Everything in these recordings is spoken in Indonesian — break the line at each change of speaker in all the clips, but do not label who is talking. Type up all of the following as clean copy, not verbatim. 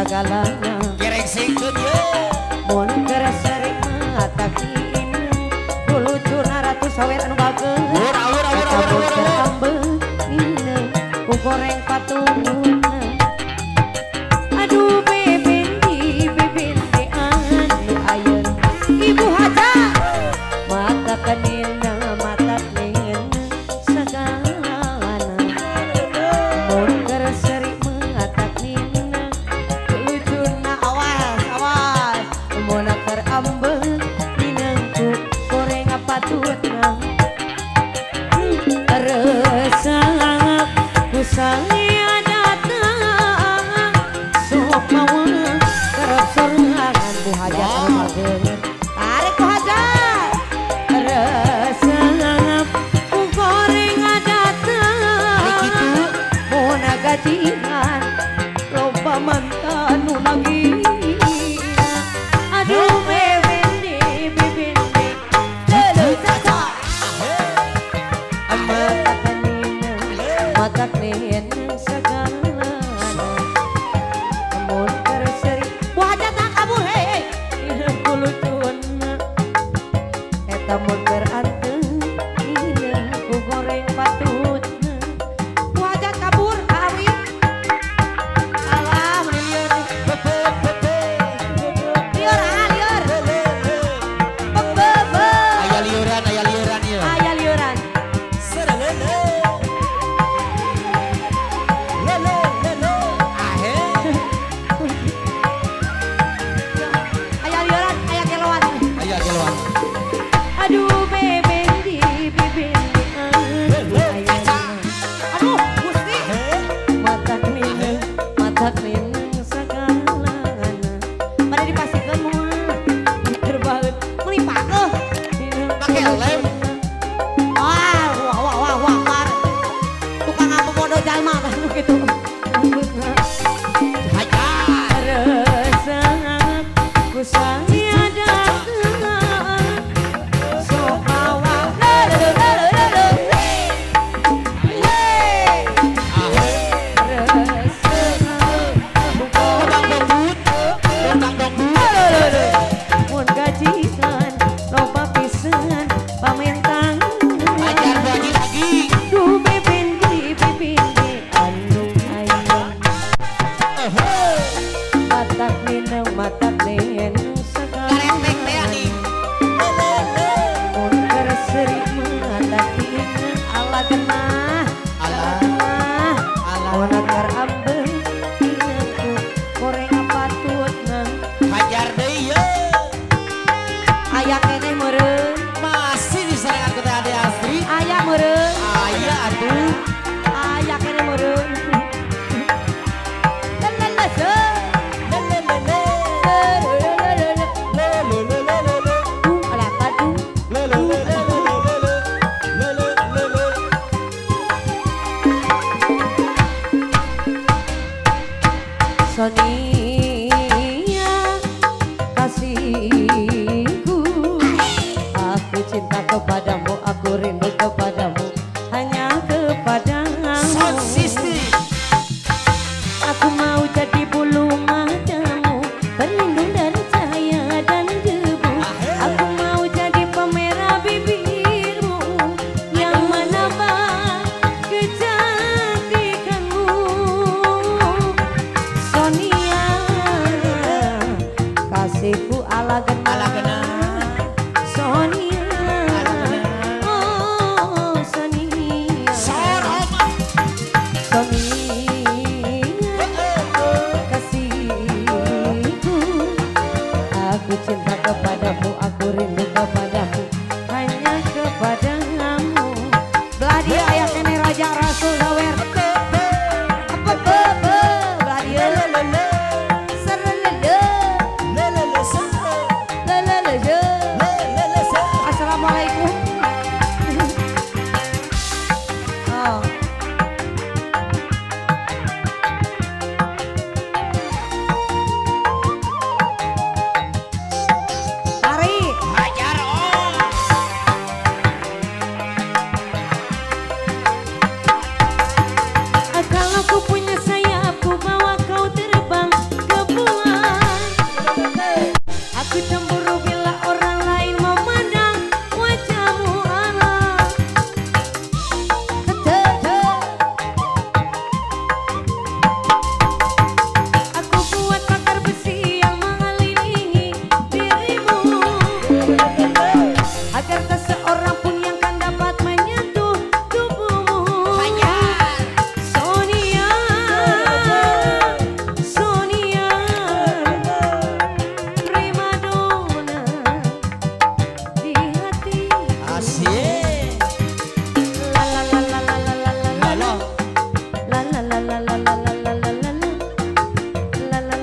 segalana
Gerek singkeun ye.
mun kereseri mata kieu lucu ratu sawer anu bageus ambeug dina ku goreng patungna aduh bebendi anu ayeun ibu haja mata kenina mata kening segalana mun kereseri mata kening lucuna awas mun keur ambeug dina ku goreng patutna rasa ku saya datang sok mau kerep sorangan bu hajat anu bageus tarik bu hajat rasa ku goreng datang mun gajian loba mantan nu lagi aduh bebendi leuleut caca mata kening segalana mun kereseri bu hajat tak kabur hei ku lucuna eta mun beranteng dina ku goreng patutna bu hajat kabur awi alah mun lieur lieur
Aya liuran ye.
aya liuran aya liuran aya keloan
Aya geloan.
aduh bebendi aduh gusti mata kening segalana pada dipasikeun moal terbaut melipakeun
Make lem.
wah tukang apa modal jalma tah nu kitu
Hajar.
rasa ku saya datang sok awak
Tang dongdut.
mun gajian loba pisan pamentang
Hajar Bu Haji lagi.
duh bebendi anu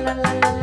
la la la